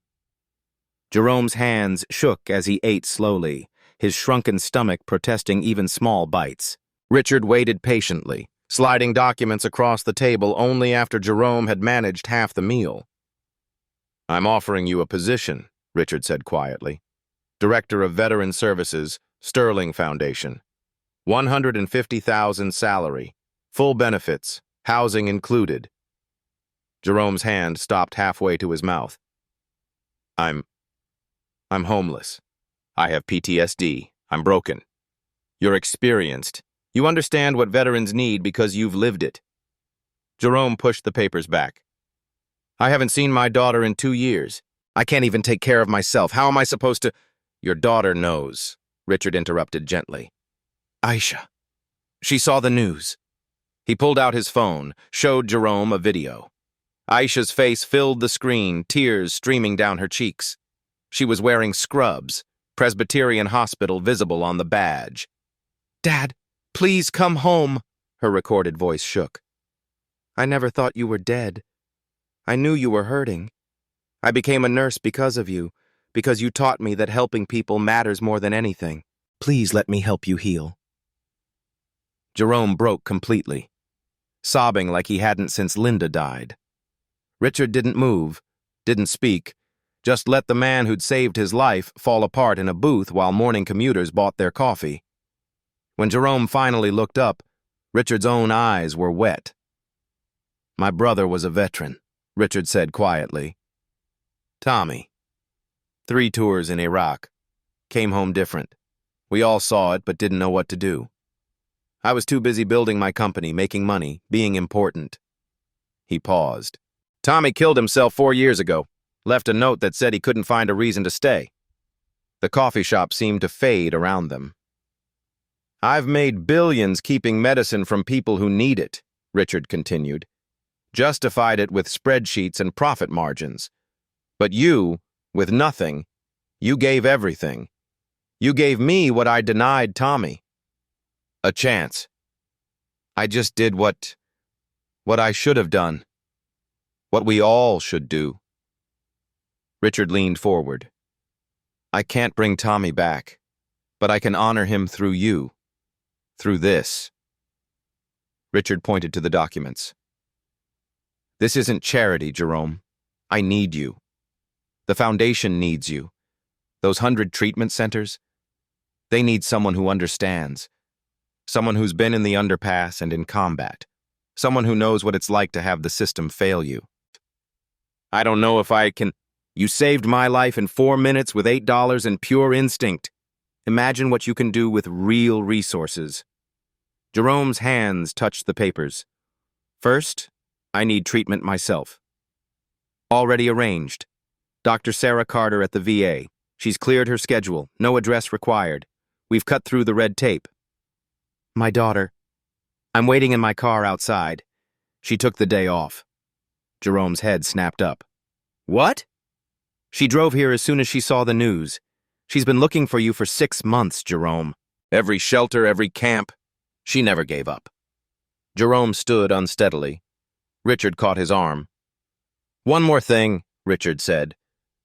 Jerome's hands shook as he ate slowly, his shrunken stomach protesting even small bites. Richard waited patiently, sliding documents across the table only after Jerome had managed half the meal. I'm offering you a position, Richard said quietly. Director of Veteran Services, Sterling Foundation. $150,000 salary, full benefits, housing included. Jerome's hand stopped halfway to his mouth. I'm homeless. I have PTSD. I'm broken. You're experienced. You understand what veterans need because you've lived it. Jerome pushed the papers back. I haven't seen my daughter in 2 years. I can't even take care of myself. How am I supposed to... Your daughter knows, Richard interrupted gently. Aisha. She saw the news. He pulled out his phone, showed Jerome a video. Aisha's face filled the screen, tears streaming down her cheeks. She was wearing scrubs, Presbyterian Hospital visible on the badge. "Dad, please come home," her recorded voice shook. "I never thought you were dead. I knew you were hurting. I became a nurse because of you, because you taught me that helping people matters more than anything. Please let me help you heal." Jerome broke completely, sobbing like he hadn't since Linda died. Richard didn't move, didn't speak, just let the man who'd saved his life fall apart in a booth while morning commuters bought their coffee. When Jerome finally looked up, Richard's own eyes were wet. "My brother was a veteran," Richard said quietly. "Tommy. 3 tours in Iraq. Came home different. We all saw it but didn't know what to do. I was too busy building my company, making money, being important." He paused. "Tommy killed himself 4 years ago. Left a note that said he couldn't find a reason to stay." The coffee shop seemed to fade around them. "I've made billions keeping medicine from people who need it," Richard continued. "Justified it with spreadsheets and profit margins. But you, with nothing, you gave everything. You gave me what I denied Tommy. A chance. I just did what I should have done. What we all should do." Richard leaned forward. "I can't bring Tommy back, but I can honor him through you. Through this." Richard pointed to the documents. "This isn't charity, Jerome. I need you. The foundation needs you. Those 100 treatment centers, they need someone who understands. Someone who's been in the underpass and in combat. Someone who knows what it's like to have the system fail you. I don't know if I can. You saved my life in 4 minutes with $8 and pure instinct. Imagine what you can do with real resources." Jerome's hands touched the papers. "First, I need treatment myself. Already arranged. Dr. Sarah Carter at the VA. She's cleared her schedule. No address required. We've cut through the red tape. My daughter. I'm waiting in my car outside. She took the day off." Jerome's head snapped up. "What?" "She drove here as soon as she saw the news. She's been looking for you for 6 months, Jerome. Every shelter, every camp. She never gave up." Jerome stood unsteadily. Richard caught his arm. "One more thing," Richard said.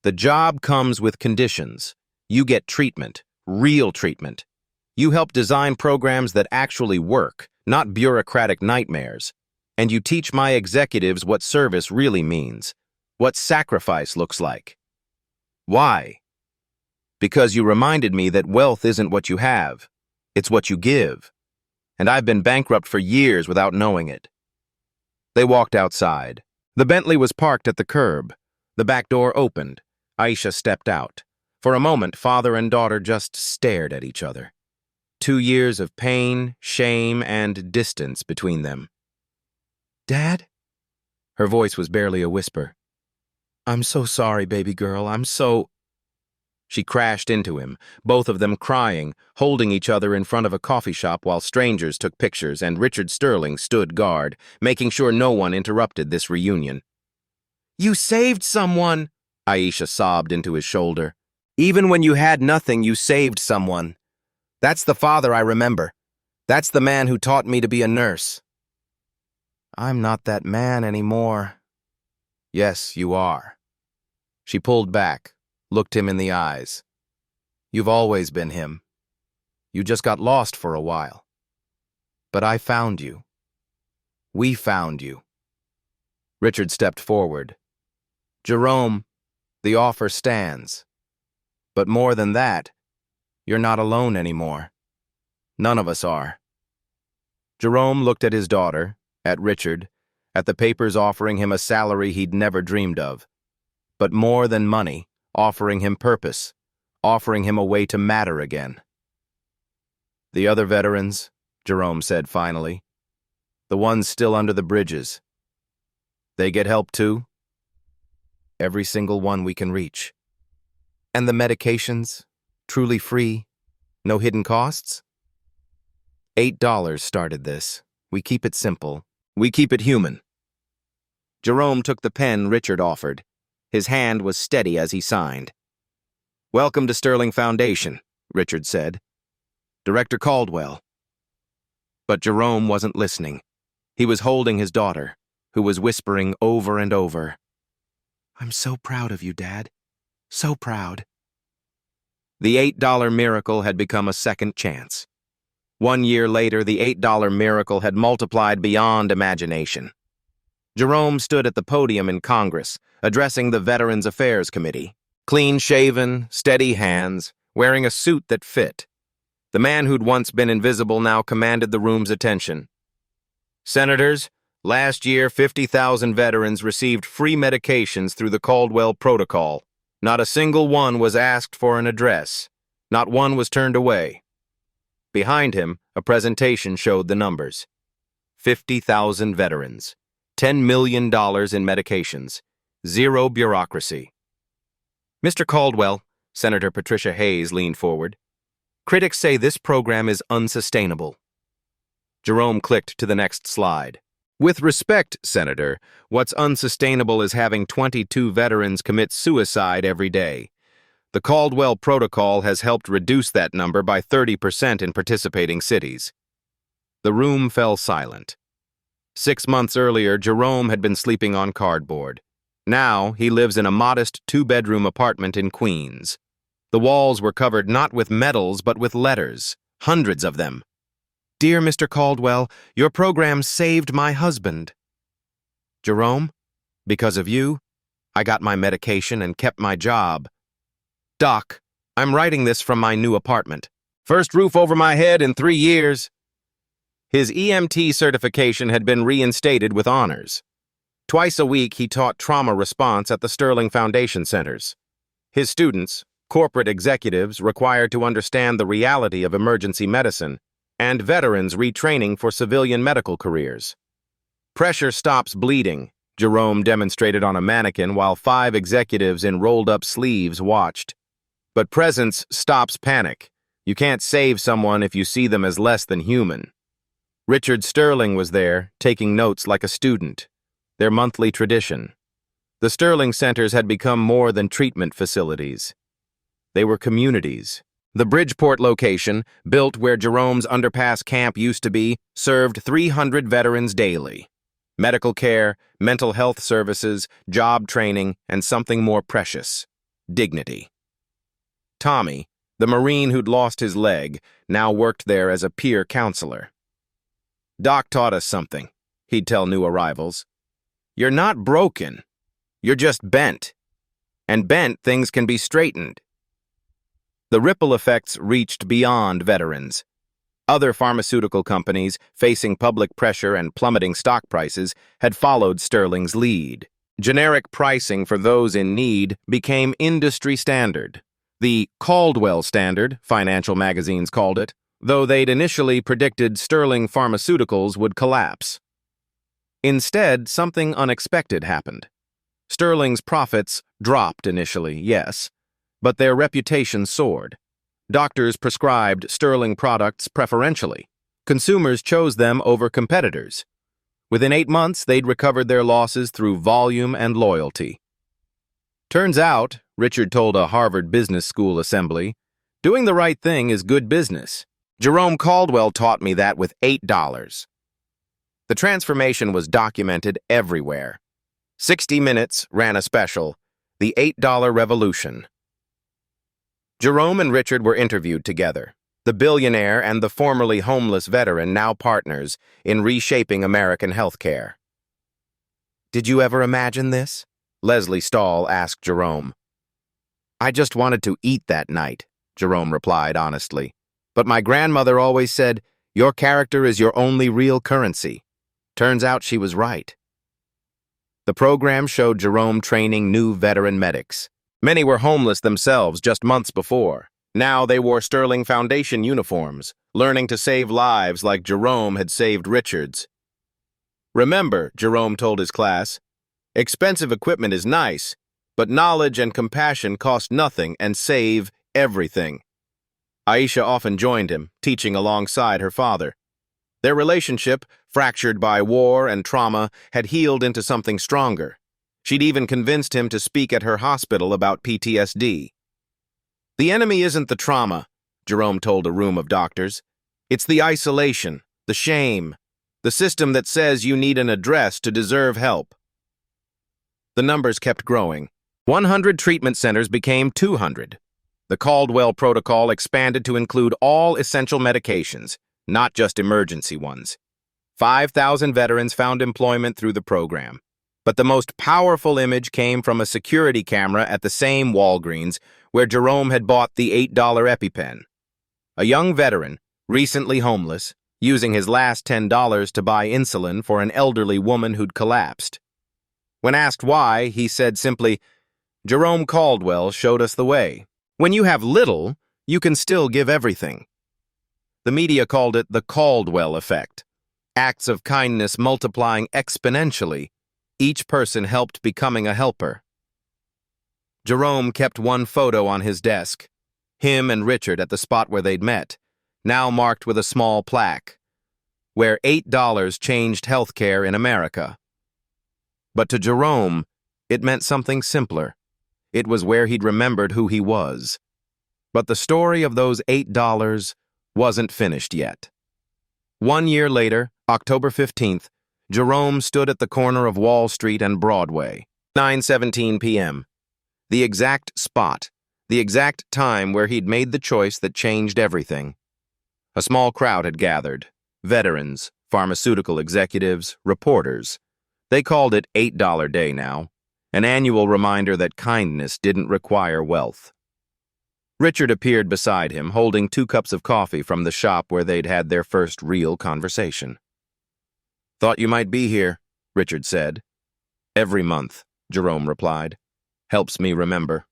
"The job comes with conditions. You get treatment, real treatment. You help design programs that actually work, not bureaucratic nightmares. And you teach my executives what service really means, what sacrifice looks like. Why? Because you reminded me that wealth isn't what you have, it's what you give. And I've been bankrupt for years without knowing it." They walked outside. The Bentley was parked at the curb. The back door opened. Aisha stepped out. For a moment, father and daughter just stared at each other. 2 years of pain, shame, and distance between them. "Dad?" Her voice was barely a whisper. "I'm so sorry, baby girl. I'm so—" She crashed into him, both of them crying, holding each other in front of a coffee shop while strangers took pictures and Richard Sterling stood guard, making sure no one interrupted this reunion. "You saved someone!" Aisha sobbed into his shoulder. "Even when you had nothing, you saved someone. That's the father I remember. That's the man who taught me to be a nurse." "I'm not that man anymore." "Yes, you are." She pulled back, looked him in the eyes. "You've always been him. You just got lost for a while. But I found you. We found you." Richard stepped forward. "Jerome, the offer stands. But more than that, you're not alone anymore. None of us are." Jerome looked at his daughter, at Richard, at the papers offering him a salary he'd never dreamed of. But more than money, offering him purpose, offering him a way to matter again. "The other veterans," Jerome said finally, "the ones still under the bridges, they get help too?" "Every single one we can reach." "And the medications, truly free, no hidden costs?" $8 started this. We keep it simple. We keep it human." Jerome took the pen Richard offered. His hand was steady as he signed. "Welcome to Sterling Foundation," Richard said. "Director Caldwell." But Jerome wasn't listening. He was holding his daughter, who was whispering over and over, "I'm so proud of you, Dad. So proud." The $8 miracle had become a second chance. 1 year later, the $8 miracle had multiplied beyond imagination. Jerome stood at the podium in Congress, addressing the Veterans Affairs Committee. Clean-shaven, steady hands, wearing a suit that fit. The man who'd once been invisible now commanded the room's attention. "Senators, last year 50,000 veterans received free medications through the Caldwell Protocol. Not a single one was asked for an address. Not one was turned away." Behind him, a presentation showed the numbers. 50,000 veterans. $10 million in medications. Zero bureaucracy. "Mr. Caldwell," Senator Patricia Hayes leaned forward, "critics say this program is unsustainable." Jerome clicked to the next slide. "With respect, Senator, what's unsustainable is having 22 veterans commit suicide every day. The Caldwell Protocol has helped reduce that number by 30% in participating cities." The room fell silent. 6 months earlier, Jerome had been sleeping on cardboard. Now, he lives in a modest 2-bedroom apartment in Queens. The walls were covered not with medals, but with letters, hundreds of them. "Dear Mr. Caldwell, your program saved my husband." "Jerome, because of you, I got my medication and kept my job. Doc, I'm writing this from my new apartment. First roof over my head in 3 years." His EMT certification had been reinstated with honors. Twice a week, he taught trauma response at the Sterling Foundation centers. His students, corporate executives required to understand the reality of emergency medicine, and veterans retraining for civilian medical careers. "Pressure stops bleeding," Jerome demonstrated on a mannequin while 5 executives in rolled-up sleeves watched. "But presence stops panic. You can't save someone if you see them as less than human." Richard Sterling was there, taking notes like a student. Their monthly tradition. The Sterling Centers had become more than treatment facilities. They were communities. The Bridgeport location, built where Jerome's underpass camp used to be, served 300 veterans daily. Medical care, mental health services, job training, and something more precious: dignity. Tommy, the Marine who'd lost his leg, now worked there as a peer counselor. "Doc taught us something," he'd tell new arrivals. "You're not broken. You're just bent. And bent things can be straightened." The ripple effects reached beyond veterans. Other pharmaceutical companies, facing public pressure and plummeting stock prices, had followed Sterling's lead. Generic pricing for those in need became industry standard. The Caldwell Standard, financial magazines called it, though they'd initially predicted Sterling Pharmaceuticals would collapse. Instead, something unexpected happened. Sterling's profits dropped initially, yes, but their reputation soared. Doctors prescribed Sterling products preferentially. Consumers chose them over competitors. Within 8 months, they'd recovered their losses through volume and loyalty. "Turns out," Richard told a Harvard Business School assembly, "doing the right thing is good business. Jerome Caldwell taught me that with $8. The transformation was documented everywhere. 60 Minutes ran a special, The $8 Revolution. Jerome and Richard were interviewed together, the billionaire and the formerly homeless veteran now partners in reshaping American healthcare. "Did you ever imagine this?" Leslie Stahl asked Jerome. "I just wanted to eat that night," Jerome replied honestly. "But my grandmother always said, 'Your character is your only real currency.' Turns out she was right." The program showed Jerome training new veteran medics. Many were homeless themselves just months before. Now they wore Sterling Foundation uniforms, learning to save lives like Jerome had saved Richard's. "Remember," Jerome told his class, "expensive equipment is nice, but knowledge and compassion cost nothing and save everything." Aisha often joined him, teaching alongside her father. Their relationship, fractured by war and trauma, had healed into something stronger. She'd even convinced him to speak at her hospital about PTSD. The enemy isn't the trauma, Jerome told a room of doctors. It's the isolation, the shame, the system that says you need an address to deserve help. The numbers kept growing. 100 treatment centers became 200. The Caldwell Protocol expanded to include all essential medications, not just emergency ones. 5,000 veterans found employment through the program. But the most powerful image came from a security camera at the same Walgreens where Jerome had bought the $8 EpiPen. A young veteran, recently homeless, using his last $10 to buy insulin for an elderly woman who'd collapsed. When asked why, he said simply, "Jerome Caldwell showed us the way. When you have little, you can still give everything." The media called it the Caldwell effect, acts of kindness multiplying exponentially, each person helped becoming a helper. Jerome kept one photo on his desk, him and Richard at the spot where they'd met, now marked with a small plaque, where $8 changed healthcare in America. But to Jerome, it meant something simpler. It was where he'd remembered who he was. But the story of those $8 wasn't finished yet. 1 year later, October 15th, Jerome stood at the corner of Wall Street and Broadway, 9:17 p.m. The exact spot, the exact time where he'd made the choice that changed everything. A small crowd had gathered, veterans, pharmaceutical executives, reporters. They called it $8 Day now, an annual reminder that kindness didn't require wealth. Richard appeared beside him, holding 2 cups of coffee from the shop where they'd had their first real conversation. "Thought you might be here," Richard said. "Every month," Jerome replied. "Helps me remember."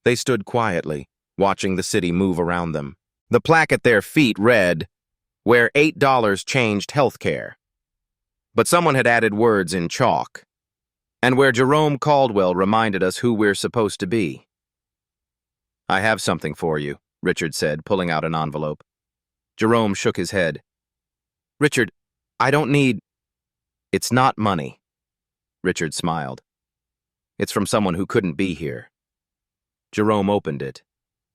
They stood quietly, watching the city move around them. The plaque at their feet read, "Where $8 changed healthcare." But someone had added words in chalk. "And where Jerome Caldwell reminded us who we're supposed to be." "I have something for you," Richard said, pulling out an envelope. Jerome shook his head. "Richard, I don't need—" "It's not money." Richard smiled. "It's from someone who couldn't be here." Jerome opened it.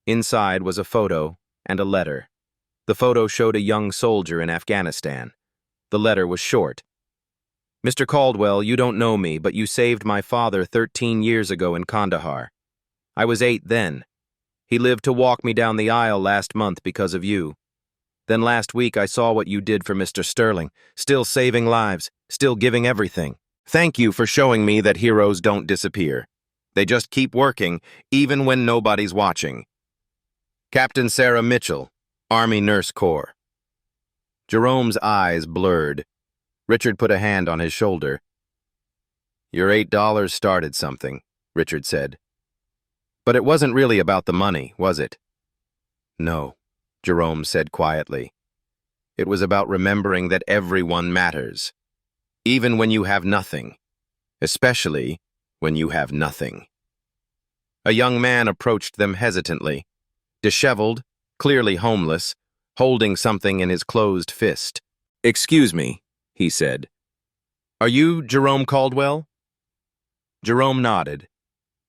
Inside was a photo and a letter. The photo showed a young soldier in Afghanistan. The letter was short. "Mr. Caldwell, you don't know me, but you saved my father 13 years ago in Kandahar. I was 8 then. He lived to walk me down the aisle last month because of you. Then last week I saw what you did for Mr. Sterling, still saving lives, still giving everything. Thank you for showing me that heroes don't disappear. They just keep working, even when nobody's watching. Captain Sarah Mitchell, Army Nurse Corps." Jerome's eyes blurred. Richard put a hand on his shoulder. "Your $8 started something," Richard said. "But it wasn't really about the money, was it?" "No," Jerome said quietly. "It was about remembering that everyone matters, even when you have nothing, especially when you have nothing." A young man approached them hesitantly, disheveled, clearly homeless, holding something in his closed fist. "Excuse me," he said. "Are you Jerome Caldwell?" Jerome nodded.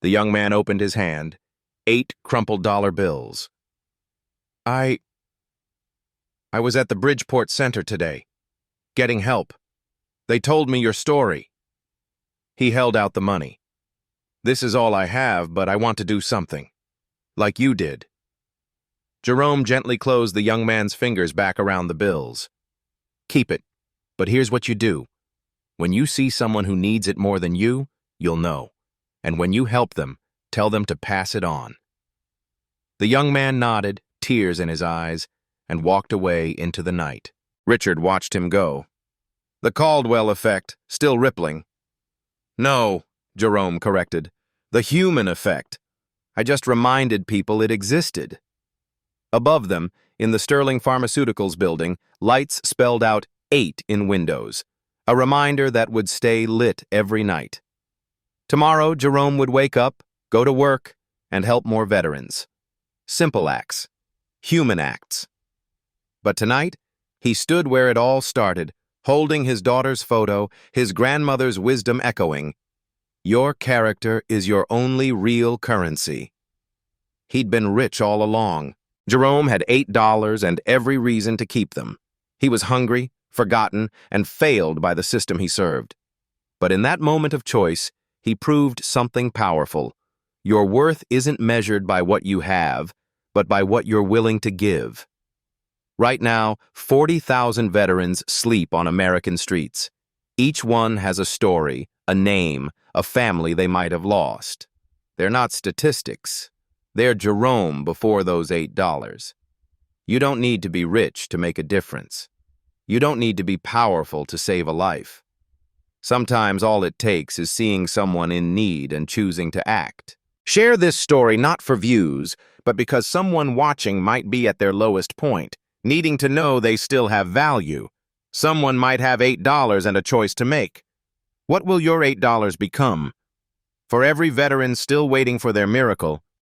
The young man opened his hand, 8 crumpled dollar bills. I was at the Bridgeport Center today, getting help. They told me your story." He held out the money. "This is all I have, but I want to do something, like you did." Jerome gently closed the young man's fingers back around the bills. "Keep it, but here's what you do. When you see someone who needs it more than you, you'll know. And when you help them, tell them to pass it on." The young man nodded, tears in his eyes, and walked away into the night. Richard watched him go. The Caldwell effect, still rippling. "No," Jerome corrected. "The human effect. I just reminded people it existed." Above them, in the Sterling Pharmaceuticals building, lights spelled out 8 in windows, a reminder that would stay lit every night. Tomorrow, Jerome would wake up, go to work, and help more veterans. Simple acts. Human acts. But tonight, he stood where it all started, holding his daughter's photo, his grandmother's wisdom echoing, "Your character is your only real currency." He'd been rich all along. Jerome had $8 and every reason to keep them. He was hungry, forgotten, and failed by the system he served. But in that moment of choice, he proved something powerful. Your worth isn't measured by what you have, but by what you're willing to give. Right now, 40,000 veterans sleep on American streets. Each one has a story, a name, a family they might have lost. They're not statistics. They're Jerome before those $8. You don't need to be rich to make a difference. You don't need to be powerful to save a life. Sometimes all it takes is seeing someone in need and choosing to act. Share this story not for views, but because someone watching might be at their lowest point, needing to know they still have value. Someone might have $8 and a choice to make. What will your $8 become? For every veteran still waiting for their miracle,